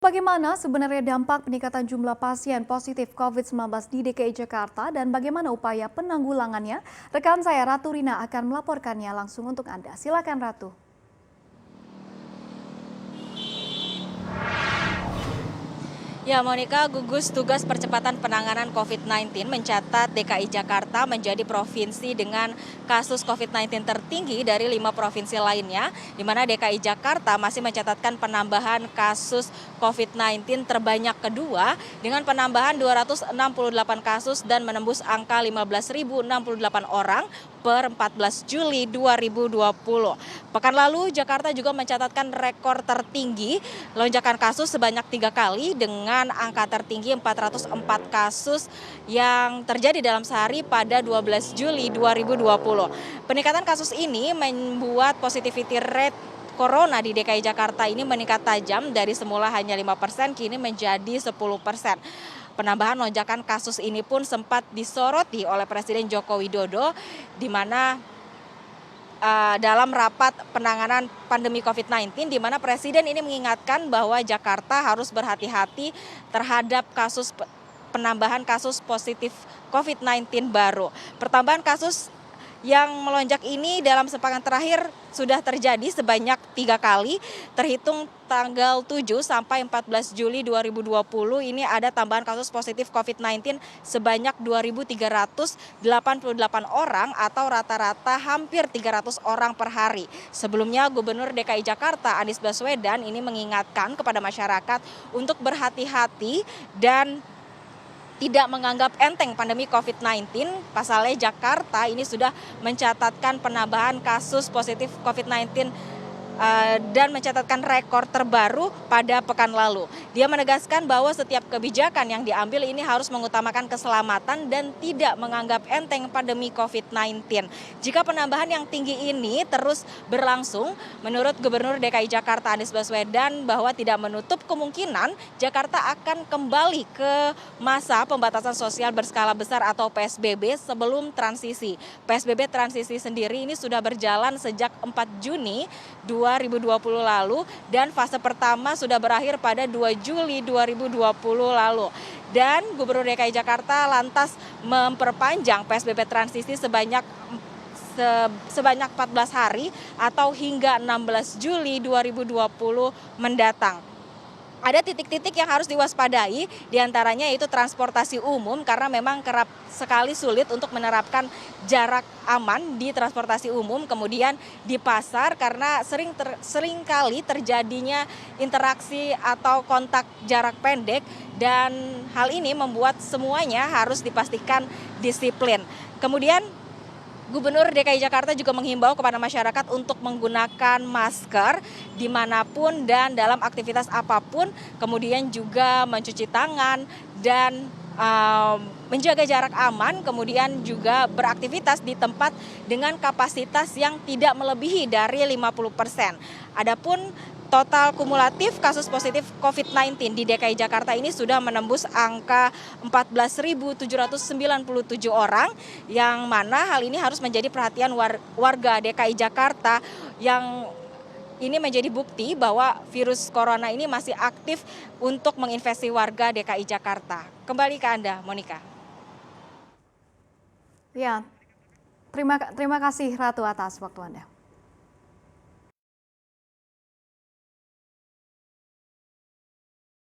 Bagaimana sebenarnya dampak peningkatan jumlah pasien positif COVID-19 di DKI Jakarta dan bagaimana upaya penanggulangannya? Rekan saya Ratu Rina akan melaporkannya langsung untuk Anda. Silakan Ratu. Ya, Monica, gugus tugas percepatan penanganan COVID-19 mencatat DKI Jakarta menjadi provinsi dengan kasus COVID-19 tertinggi dari 5 provinsi lainnya, di mana DKI Jakarta masih mencatatkan penambahan kasus COVID-19 terbanyak kedua dengan penambahan 268 kasus dan menembus angka 15.068 orang per 14 Juli 2020. Pekan lalu, Jakarta juga mencatatkan rekor tertinggi lonjakan kasus sebanyak 3 kali dengan angka tertinggi 404 kasus yang terjadi dalam sehari pada 12 Juli 2020. Peningkatan kasus ini membuat positivity rate Corona di DKI Jakarta ini meningkat tajam dari semula hanya 5%, kini menjadi 10%. Penambahan lonjakan kasus ini pun sempat disoroti oleh Presiden Joko Widodo, di mana dalam rapat penanganan pandemi COVID-19, di mana Presiden ini mengingatkan bahwa Jakarta harus berhati-hati terhadap penambahan kasus positif COVID-19 baru. Pertambahan kasus yang melonjak ini dalam sepekan terakhir sudah terjadi sebanyak 3 kali, terhitung tanggal 7 sampai 14 Juli 2020 ini ada tambahan kasus positif COVID-19 sebanyak 2.388 orang atau rata-rata hampir 300 orang per hari. Sebelumnya Gubernur DKI Jakarta Anies Baswedan ini mengingatkan kepada masyarakat untuk berhati-hati dan tidak menganggap enteng pandemi COVID-19. Pasalnya Jakarta ini sudah mencatatkan penambahan kasus positif COVID-19 dan mencatatkan rekor terbaru pada pekan lalu. Dia menegaskan bahwa setiap kebijakan yang diambil ini harus mengutamakan keselamatan dan tidak menganggap enteng pandemi COVID-19. Jika penambahan yang tinggi ini terus berlangsung, menurut Gubernur DKI Jakarta Anies Baswedan bahwa tidak menutup kemungkinan Jakarta akan kembali ke masa pembatasan sosial berskala besar atau PSBB sebelum transisi. PSBB transisi sendiri ini sudah berjalan sejak 4 Juni 2020 lalu dan fase pertama sudah berakhir pada 2 Juli 2020 lalu. Dan Gubernur DKI Jakarta lantas memperpanjang PSBB transisi sebanyak 14 hari atau hingga 16 Juli 2020 mendatang. Ada titik-titik yang harus diwaspadai, diantaranya yaitu transportasi umum karena memang kerap sekali sulit untuk menerapkan jarak aman di transportasi umum. Kemudian di pasar karena sering kali terjadinya interaksi atau kontak jarak pendek dan hal ini membuat semuanya harus dipastikan disiplin. Kemudian Gubernur DKI Jakarta juga menghimbau kepada masyarakat untuk menggunakan masker dimanapun dan dalam aktivitas apapun, kemudian juga mencuci tangan dan menjaga jarak aman, kemudian juga beraktivitas di tempat dengan kapasitas yang tidak melebihi dari 50%. Adapun total kumulatif kasus positif COVID-19 di DKI Jakarta ini sudah menembus angka 14.797 orang, yang mana hal ini harus menjadi perhatian warga DKI Jakarta yang ini menjadi bukti bahwa virus corona ini masih aktif untuk menginfeksi warga DKI Jakarta. Kembali ke Anda, Monica. Ya, terima kasih Ratu atas waktu Anda.